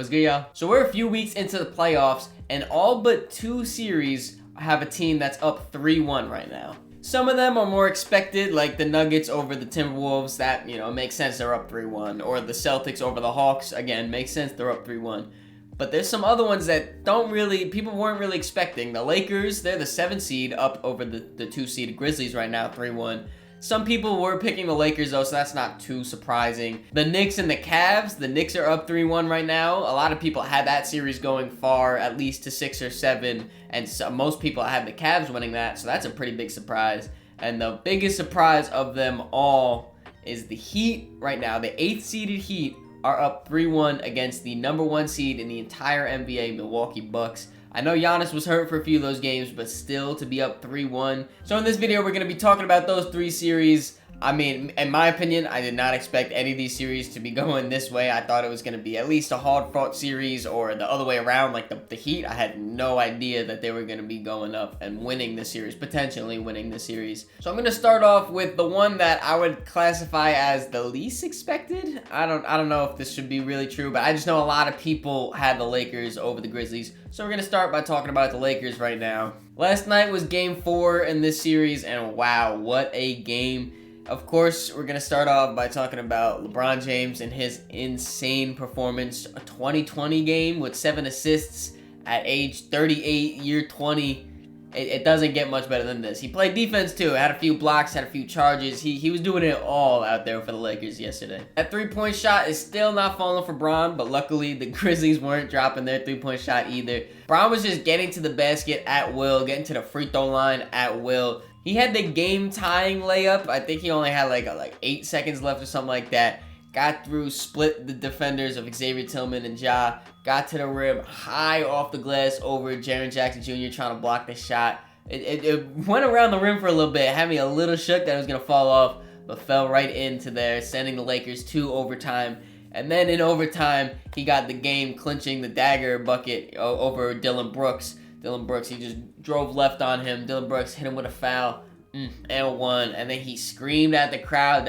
What's good, y'all? So we're a few weeks into the playoffs, and all but 2 series have a team that's up 3-1 right now. Some of them are more expected, like the Nuggets over the Timberwolves. That, makes sense, they're up 3-1. Or the Celtics over the Hawks. Again, makes sense, they're up 3-1. But there's some other ones that people weren't really expecting. The Lakers, they're the 7 seed up over the 2 seed Grizzlies right now, 3-1. Some people were picking the Lakers, though, so that's not too surprising. The Knicks and the Cavs, the Knicks are up 3-1 right now. A lot of people had that series going far, at least to 6 or 7, and most people had the Cavs winning that, so that's a pretty big surprise. And the biggest surprise of them all is the Heat right now. The 8th seeded Heat are up 3-1 against the number 1 seed in the entire NBA, Milwaukee Bucks. I know Giannis was hurt for a few of those games, but still to be up 3-1. So in this video, we're going to be talking about those 3 series. I mean, in my opinion, I did not expect any of these series to be going this way. I thought it was going to be at least a hard-fought series or the other way around, like the Heat. I had no idea that they were going to be going up and winning the series, potentially winning the series. So I'm going to start off with the one that I would classify as the least expected. I don't know if this should be really true, but I just know a lot of people had the Lakers over the Grizzlies. So we're going to start by talking about the Lakers right now. Last night was game 4 in this series, and wow, what a game. Of course, we're going to start off by talking about LeBron James and his insane performance. A 2020 game with 7 assists at age 38, year 20. It doesn't get much better than this. He played defense too, had a few blocks, had a few charges. He was doing it all out there for the Lakers yesterday. That 3-point shot is still not falling for Bron, but luckily the Grizzlies weren't dropping their 3-point shot either. Bron was just getting to the basket at will, getting to the free throw line at will. He had the game-tying layup. I think he only had like 8 seconds left or something like that. Got through, split the defenders of Xavier Tillman and Ja. Got to the rim, high off the glass over Jaren Jackson Jr. trying to block the shot. It went around the rim for a little bit. Had me a little shook that it was going to fall off, but fell right into there, sending the Lakers to overtime. And then in overtime, he got the game clinching the dagger bucket over Dillon Brooks. Dillon Brooks, he just drove left on him. Dillon Brooks hit him with a foul and won. And then he screamed at the crowd,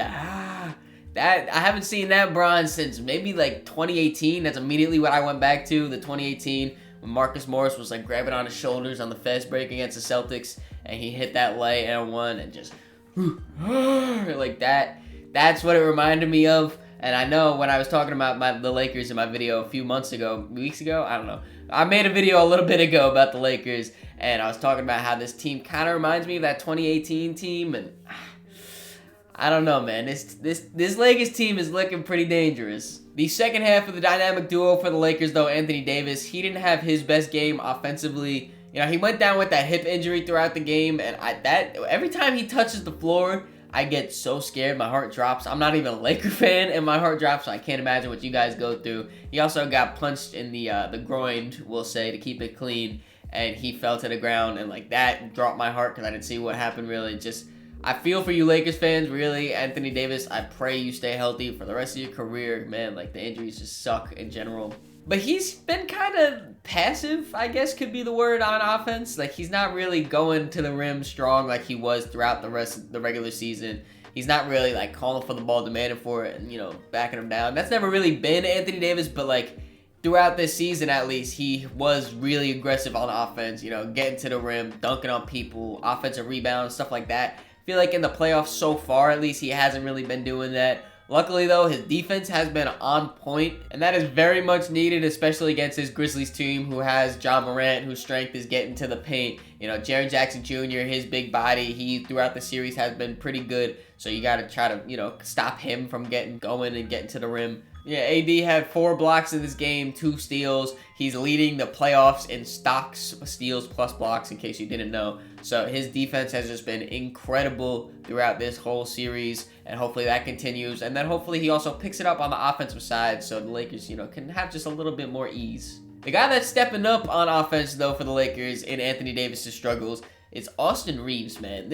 that I haven't seen that Bron since maybe like 2018. That's immediately what I went back to, the 2018, when Marcus Morris was like grabbing on his shoulders on the fast break against the Celtics, and he hit that lay and won, and just like that. That's what it reminded me of. And I know when I was talking about the Lakers in my video a few weeks ago, I don't know. I made a video a little bit ago about the Lakers, and I was talking about how this team kind of reminds me of that 2018 team, and I don't know, man. This Lakers team is looking pretty dangerous. The second half of the dynamic duo for the Lakers, though, Anthony Davis, he didn't have his best game offensively. He went down with that hip injury throughout the game, and every time he touches the floor, I get so scared. My heart drops. I'm not even a Laker fan, and my heart drops, so I can't imagine what you guys go through. He also got punched in the groin, we'll say, to keep it clean, and he fell to the ground, and like that dropped my heart because I didn't see what happened really. I feel for you Lakers fans, really. Anthony Davis, I pray you stay healthy for the rest of your career. Man, like the injuries just suck in general. But he's been kind of passive, I guess could be the word, on offense. Like, he's not really going to the rim strong like he was throughout the rest of the regular season. He's not really, like, calling for the ball, demanding for it, and, backing him down. That's never really been Anthony Davis, but, like, throughout this season, at least, he was really aggressive on offense, getting to the rim, dunking on people, offensive rebounds, stuff like that. I feel like in the playoffs so far, at least, he hasn't really been doing that. Luckily, though, his defense has been on point, and that is very much needed, especially against his Grizzlies team, who has Ja Morant, whose strength is getting to the paint. Jaren Jackson Jr., his big body, he, throughout the series, has been pretty good, so you got to try to, stop him from getting going and getting to the rim. Yeah, AD had 4 blocks in this game, 2 steals. He's leading the playoffs in stocks, steals plus blocks, in case you didn't know. So his defense has just been incredible throughout this whole series, and hopefully that continues. And then hopefully he also picks it up on the offensive side, so the Lakers, can have just a little bit more ease. The guy that's stepping up on offense, though, for the Lakers in Anthony Davis' struggles is Austin Reeves, man.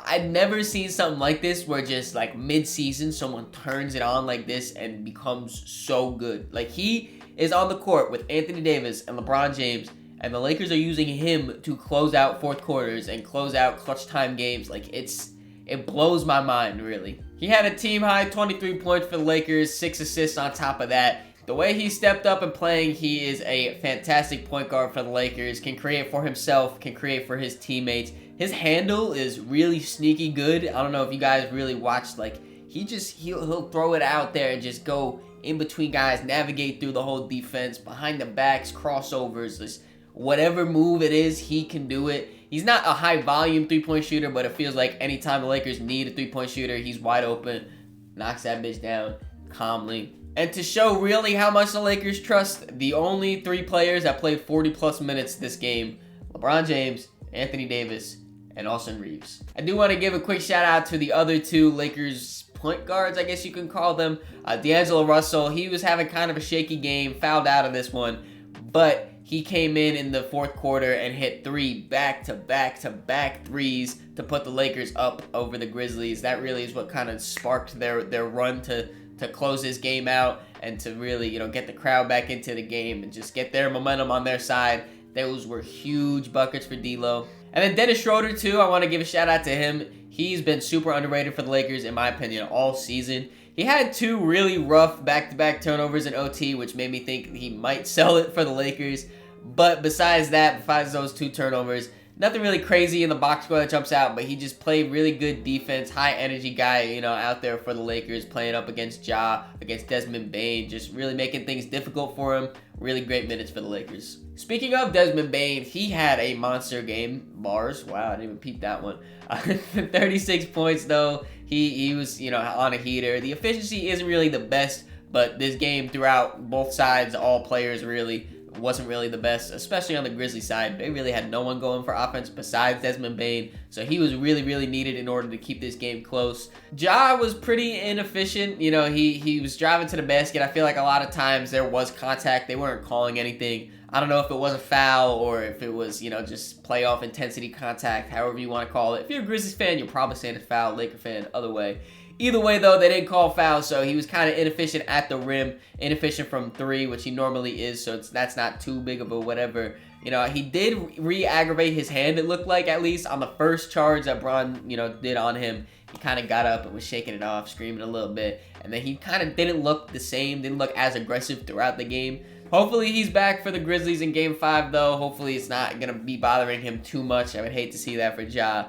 I'd never seen something like this where just like mid-season someone turns it on like this and becomes so good. Like, he is on the court with Anthony Davis and LeBron James, and the Lakers are using him to close out fourth quarters and close out clutch time games. Like, it blows my mind, really. He had a team high 23 points for the Lakers, 6 assists on top of that. The way he stepped up and playing, he is a fantastic point guard for the Lakers. Can create for himself, can create for his teammates. His handle is really sneaky good. I don't know if you guys really watched, like, he'll throw it out there and just go in between guys, navigate through the whole defense, behind the backs, crossovers, this whatever move it is, he can do it. He's not a high volume three-point shooter, but it feels like anytime the Lakers need a three-point shooter, he's wide open, knocks that bitch down calmly. And to show really how much the Lakers trust, the only 3 players that played 40 plus minutes this game, LeBron James, Anthony Davis, and Austin Reeves. I do want to give a quick shout out to the other 2 Lakers point guards, I guess you can call them. D'Angelo Russell, he was having kind of a shaky game, fouled out of this one, but he came in the 4th quarter and hit 3 back-to-back threes to put the Lakers up over the Grizzlies. That really is what kind of sparked their run to close this game out and to really, get the crowd back into the game and just get their momentum on their side. Those were huge buckets for D'Lo. And then Dennis Schroeder, too, I want to give a shout out to him. He's been super underrated for the Lakers, in my opinion, all season. He had 2 really rough back-to-back turnovers in OT, which made me think he might sell it for the Lakers. But besides those 2 turnovers, nothing really crazy in the box score that jumps out, but he just played really good defense, high-energy guy, out there for the Lakers, playing up against Ja, against Desmond Bane, just really making things difficult for him. Really great minutes for the Lakers. Speaking of Desmond Bane, he had a monster game. Bars. Wow, I didn't even peep that one. 36 points, though. He was, on a heater. The efficiency isn't really the best, but this game throughout both sides, all players really wasn't really the best, especially on the Grizzlies side. They really had no one going for offense besides Desmond Bane, so he was really, really needed in order to keep this game close. Ja was pretty inefficient. He was driving to the basket. I feel like a lot of times there was contact. They weren't calling anything. I don't know if it was a foul or if it was, just playoff intensity contact, however you want to call it. If you're a Grizzlies fan, you're probably saying it's foul. Laker fan, other way. Either way, though, they didn't call foul, so he was kind of inefficient at the rim, inefficient from 3, which he normally is, so that's not too big of a whatever. He did re-aggravate his hand, it looked like, at least, on the first charge that Bron, did on him. He kind of got up and was shaking it off, screaming a little bit, and then he kind of didn't look the same, didn't look as aggressive throughout the game. Hopefully he's back for the Grizzlies in Game 5, though. Hopefully it's not going to be bothering him too much. I would hate to see that for Ja.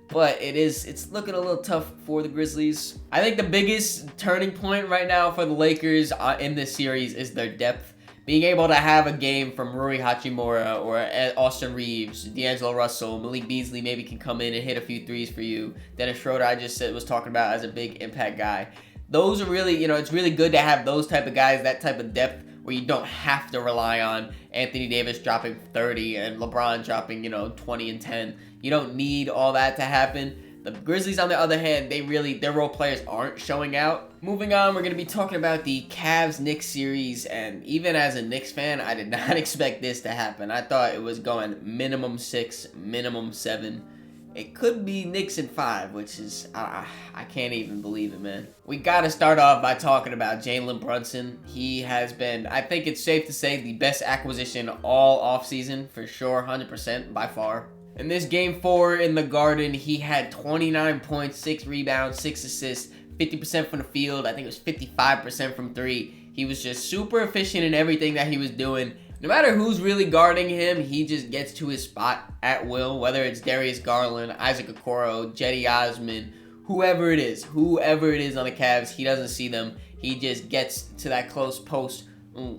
But it's looking a little tough for the Grizzlies. I think the biggest turning point right now for the Lakers in this series is their depth. Being able to have a game from Rui Hachimura or Austin Reeves, D'Angelo Russell, Malik Beasley maybe can come in and hit a few threes for you. Dennis Schroeder, I just was talking about as a big impact guy. Those are really, it's really good to have those type of guys, that type of depth where you don't have to rely on Anthony Davis dropping 30 and LeBron dropping, 20 and 10. You don't need all that to happen. The Grizzlies, on the other hand, their role players aren't showing out. Moving on, we're going to be talking about the Cavs-Knicks series, and even as a Knicks fan, I did not expect this to happen. I thought it was going minimum 6, minimum 7. It could be Knicks in 5, which is, I can't even believe it, man. We got to start off by talking about Jalen Brunson. He has been, I think it's safe to say, the best acquisition all offseason, for sure, 100% by far. In this Game 4 in the Garden, he had 29 points, 6 rebounds, 6 assists, 50% from the field. I think it was 55% from 3. He was just super efficient in everything that he was doing. No matter who's really guarding him, he just gets to his spot at will, whether it's Darius Garland, Isaac Okoro, Cedi Osman, whoever it is on the Cavs, he doesn't see them. He just gets to that close post,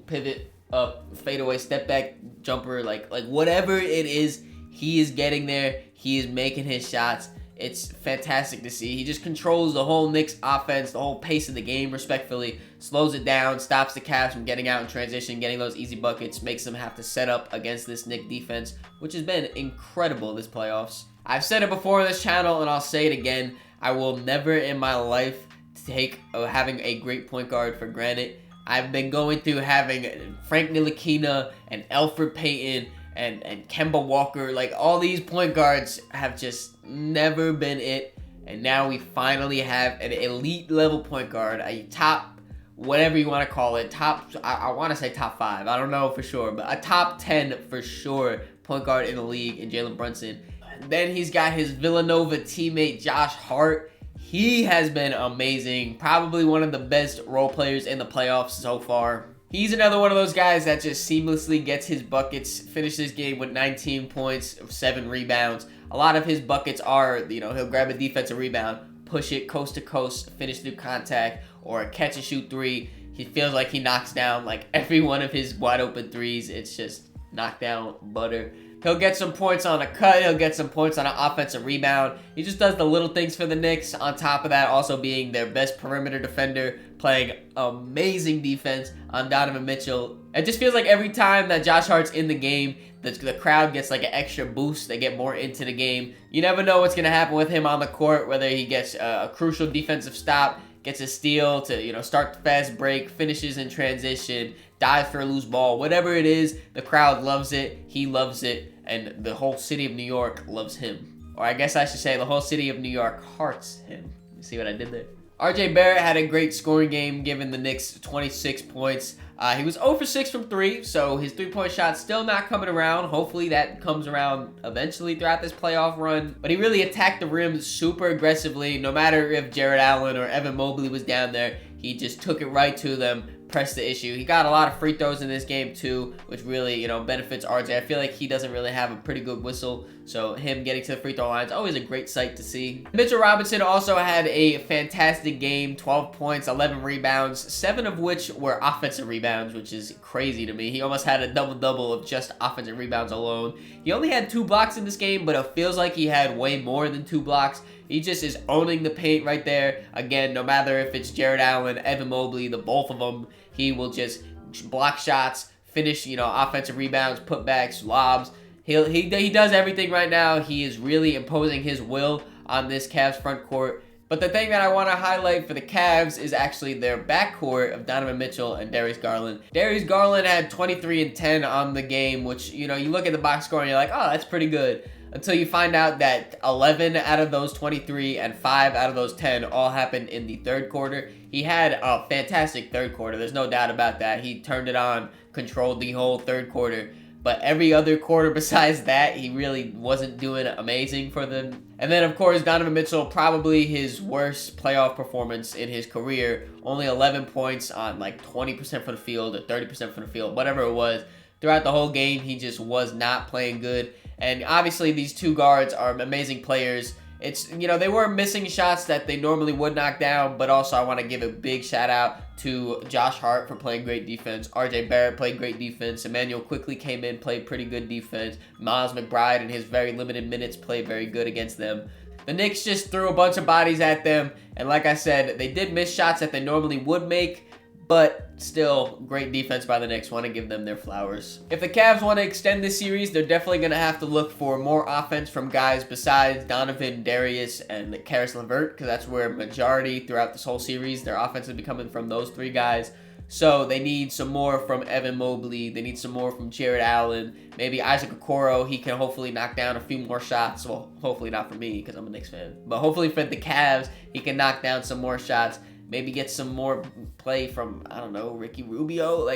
pivot up, fadeaway, step back, jumper, like whatever it is, he is getting there. He is making his shots. It's fantastic to see. He just controls the whole Knicks offense, the whole pace of the game respectfully, slows it down, stops the Cavs from getting out in transition, getting those easy buckets, makes them have to set up against this Knicks defense, which has been incredible this playoffs. I've said it before on this channel, and I'll say it again. I will never in my life take having a great point guard for granted. I've been going through having Frank Ntilikina and Elfrid Payton and Kemba Walker, like all these point guards have just never been it, and now we finally have an elite level point guard, a top, whatever you want to call it, I want to say top 5, I don't know for sure, but a top 10 for sure point guard in the league in Jalen Brunson. Then he's got his Villanova teammate Josh Hart. He has been amazing, probably one of the best role players in the playoffs so far. He's another one of those guys that just seamlessly gets his buckets, finished this game with 19 points, 7 rebounds. A lot of his buckets are, he'll grab a defensive rebound, push it coast to coast, finish through contact, or a catch and shoot three. He feels like he knocks down like every one of his wide open threes. It's just knockdown butter. He'll get some points on a cut. He'll get some points on an offensive rebound. He just does the little things for the Knicks. On top of that, also being their best perimeter defender, playing amazing defense on Donovan Mitchell. It just feels like every time that Josh Hart's in the game, the crowd gets like an extra boost. They get more into the game. You never know what's going to happen with him on the court, whether he gets a crucial defensive stop, gets a steal to, start the fast break, finishes in transition, dives for a loose ball. Whatever it is, the crowd loves it. He loves it. And the whole city of New York loves him. Or I guess I should say the whole city of New York hearts him. You see what I did there? RJ Barrett had a great scoring game, giving the Knicks 26 points. He was 0 for 6 from 3, so his three-point shot's still not coming around. Hopefully that comes around eventually throughout this playoff run. But he really attacked the rim super aggressively. No matter if Jared Allen or Evan Mobley was down there, he just took it right to them, pressed the issue. He got a lot of free throws in this game too, which really, benefits RJ. I feel like he doesn't really have a pretty good whistle, so him getting to the free throw line is always a great sight to see. Mitchell Robinson also had a fantastic game, 12 points, 11 rebounds, 7 of which were offensive rebounds, which is crazy to me. He almost had a double-double of just offensive rebounds alone. He only had 2 blocks in this game, but it feels like he had way more than 2 blocks. He just is owning the paint right there. Again, no matter if it's Jared Allen, Evan Mobley, the both of them, he will just block shots, finish, offensive rebounds, putbacks, lobs. He does everything right now. He is really imposing his will on this Cavs front court. But the thing that I want to highlight for the Cavs is actually their backcourt of Donovan Mitchell and Darius Garland. Darius Garland had 23 and 10 on the game, which, you look at the box score and you're like, oh, that's pretty good. Until you find out that 11 out of those 23 and 5 out of those 10 all happened in the third quarter. He had a fantastic third quarter. There's no doubt about that. He turned it on, controlled the whole third quarter. But every other quarter besides that, he really wasn't doing amazing for them. And then, of course, Donovan Mitchell, probably his worst playoff performance in his career. Only 11 points on like 20% from the field or 30% from the field, whatever it was. Throughout the whole game, he just was not playing good. And obviously, these two guards are amazing players. It's, they were missing shots that they normally would knock down, but also I want to give a big shout out to Josh Hart for playing great defense. RJ Barrett played great defense. Emmanuel quickly came in, played pretty good defense. Miles McBride in his very limited minutes played very good against them. The Knicks just threw a bunch of bodies at them, and like I said, they did miss shots that they normally would make, but still, great defense by the Knicks. Want to give them their flowers. If the Cavs want to extend this series, they're definitely going to have to look for more offense from guys besides Donovan, Darius, and Caris LeVert, because that's where majority throughout this whole series, their offense will be coming from those 3 guys. So they need some more from Evan Mobley. They need some more from Jared Allen. Maybe Isaac Okoro. He can hopefully knock down a few more shots. Well, hopefully not for me because I'm a Knicks fan. But hopefully for the Cavs, he can knock down some more shots. Maybe get some more play from, I don't know, Ricky Rubio.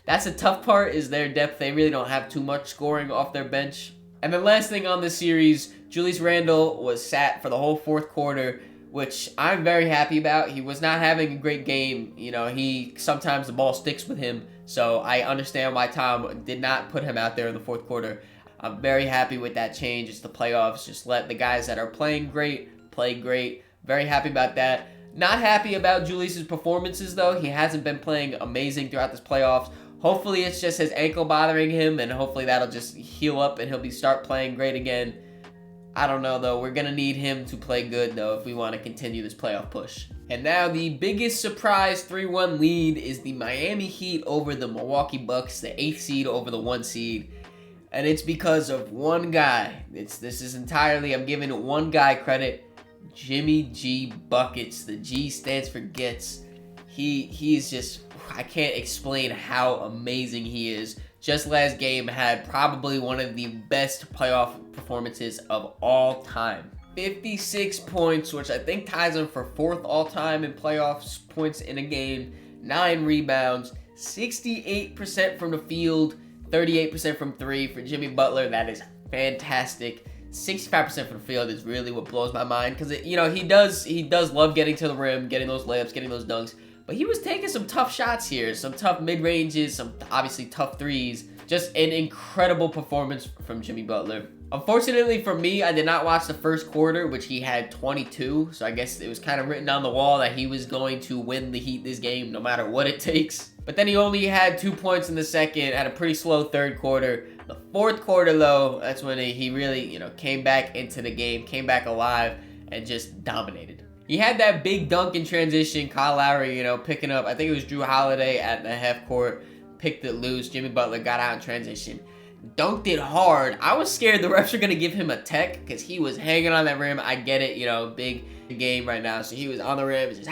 That's the tough part, is their depth. They really don't have too much scoring off their bench. And the last thing on this series, Julius Randle was sat for the whole fourth quarter, which I'm very happy about. He was not having a great game. Sometimes the ball sticks with him. So I understand why Tom did not put him out there in the fourth quarter. I'm very happy with that change. It's the playoffs. Just let the guys that are playing great play great. Very happy about that. Not happy about Julius's performances, though. He hasn't been playing amazing throughout this playoffs. Hopefully, it's just his ankle bothering him, and hopefully that'll just heal up and he'll start playing great again. I don't know, though. We're going to need him to play good, though, if we want to continue this playoff push. And now the biggest surprise 3-1 lead is the Miami Heat over the Milwaukee Bucks, the 8th seed over the 1 seed. And it's because of one guy. I'm giving one guy credit. Jimmy G Buckets. The G stands for gets. He's just, I can't explain how amazing he is. Just last game had probably one of the best playoff performances of all time. 56 points, which I think ties him for 4th all-time in playoffs points in a game. 9 rebounds, 68% from the field, 38% from 3 for Jimmy Butler. That is fantastic. 65% from the field is really what blows my mind, because he does love getting to the rim, getting those layups, getting those dunks, but he was taking some tough shots here, some tough mid-ranges, some obviously tough threes. Just an incredible performance from Jimmy Butler. Unfortunately for me, I did not watch the first quarter, which he had 22, so I guess it was kind of written on the wall that he was going to win the Heat this game no matter what it takes. But then he only had 2 points in the second, had a pretty slow third quarter. The fourth quarter, though, that's when he really, came back into the game, came back alive, and just dominated. He had that big dunk in transition. Kyle Lowry, picking up, I think it was Drew Holiday at the half court, picked it loose. Jimmy Butler got out in transition, dunked it hard. I was scared the refs were going to give him a tech because he was hanging on that rim. I get it, big game right now. So he was on the rim, just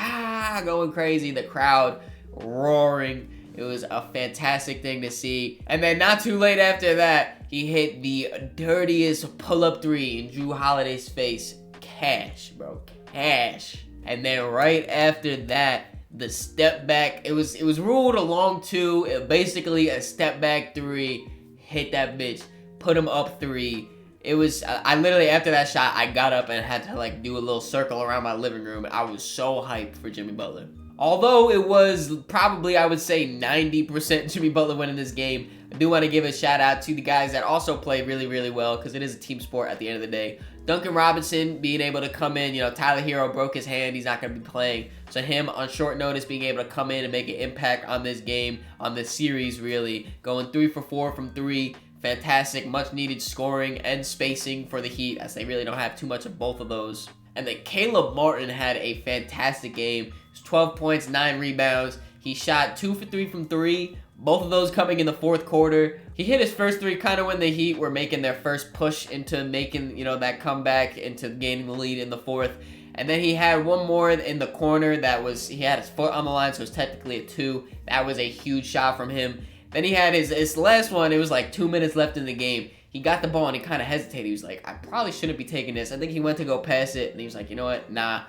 going crazy. The crowd roaring. It was a fantastic thing to see. And then not too late after that, he hit the dirtiest pull-up three in Drew Holiday's face. Cash, bro. Cash. And then right after that, the step back, it was ruled a long two. Basically a step back three. Hit that bitch. Put him up three. It was, I literally, after that shot, I got up and had to do a little circle around my living room. I was so hyped for Jimmy Butler. Although it was probably, I would say, 90% Jimmy Butler winning this game, I do want to give a shout out to the guys that also played really, really well, because it is a team sport at the end of the day. Duncan Robinson being able to come in, Tyler Hero broke his hand, he's not going to be playing. So him on short notice being able to come in and make an impact on this game, on this series really, going 3 for 4 from 3. Fantastic, much needed scoring and spacing for the Heat, as they really don't have too much of both of those. And then Caleb Martin had a fantastic game. It was 12 points, 9 rebounds. He shot 2 for 3 from 3. Both of those coming in the fourth quarter. He hit his first three kind of when the Heat were making their first push into making, that comeback, into gaining the lead in the fourth. And then he had one more in the corner that was, he had his foot on the line, so it was technically a 2. That was a huge shot from him. Then he had his last one. It was like 2 minutes left in the game. He got the ball and he kind of hesitated. He was like, I probably shouldn't be taking this. I think he went to go pass it, and he was like, you know what? Nah.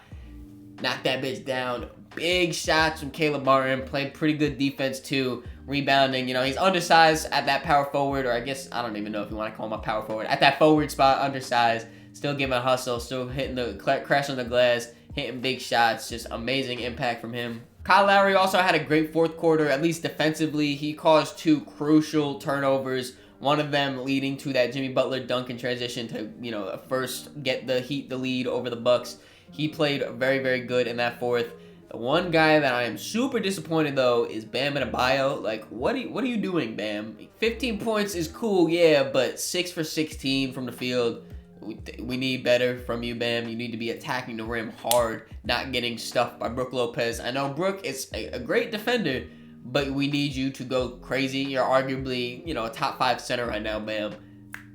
Knock that bitch down. Big shots from Caleb Martin. Played pretty good defense too. Rebounding. He's undersized at that power forward, or I guess, I don't even know if you want to call him a power forward. At that forward spot, undersized. Still giving a hustle. Still hitting the crash on the glass. Hitting big shots. Just amazing impact from him. Kyle Lowry also had a great fourth quarter, at least defensively. He caused 2 crucial turnovers. One of them leading to that Jimmy Butler dunk in transition to, first get the Heat the lead over the Bucks. He played very, very good in that fourth. The one guy that I am super disappointed, though, is Bam Adebayo. What are you doing, Bam? 15 points is cool, yeah, but 6 for 16 from the field. We need better from you, Bam. You need to be attacking the rim hard, not getting stuffed by Brook Lopez. I know Brook is a great defender, but we need you to go crazy. You're arguably, a top 5 center right now, Bam.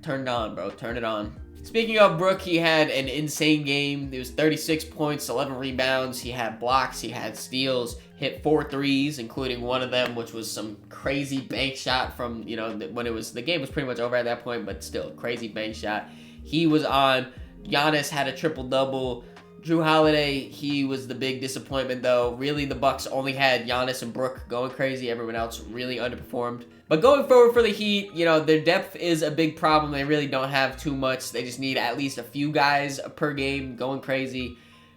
Turn it on, bro. Turn it on. Speaking of Brook, he had an insane game. It was 36 points, 11 rebounds. He had blocks. He had steals. Hit 4 threes, including one of them, which was some crazy bank shot from, when the game was pretty much over at that point, but still, crazy bank shot. He was on. Giannis had a triple-double. Drew Holiday, he was the big disappointment, though. Really, the Bucks only had Giannis and Brook going crazy. Everyone else really underperformed. But going forward for the Heat, their depth is a big problem. They really don't have too much. They just need at least a few guys per game going crazy.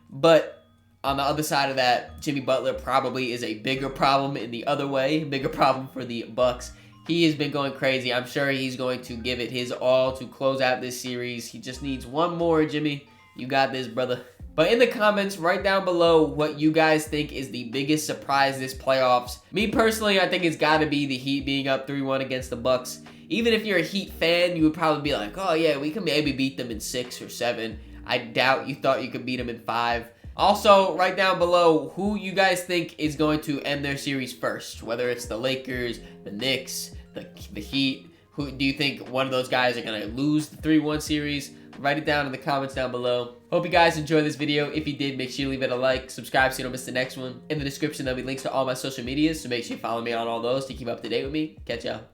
But on the other side of that, Jimmy Butler probably is a bigger problem in the other way. Bigger problem for the Bucks. He has been going crazy. I'm sure he's going to give it his all to close out this series. He just needs one more, Jimmy. You got this, brother. But in the comments, write down below what you guys think is the biggest surprise this playoffs. Me personally, I think it's got to be the Heat being up 3-1 against the Bucks. Even if you're a Heat fan, you would probably be like, oh yeah, we can maybe beat them in 6 or 7. I doubt you thought you could beat them in 5. Also, write down below who you guys think is going to end their series first. Whether it's the Lakers, the Knicks, the Heat. Who do you think one of those guys are going to lose the 3-1 series? Write it down in the comments down below. Hope you guys enjoyed this video. If you did, make sure you leave it a like, subscribe so you don't miss the next one. In the description, there'll be links to all my social medias, so make sure you follow me on all those to keep up to date with me. Catch y'all.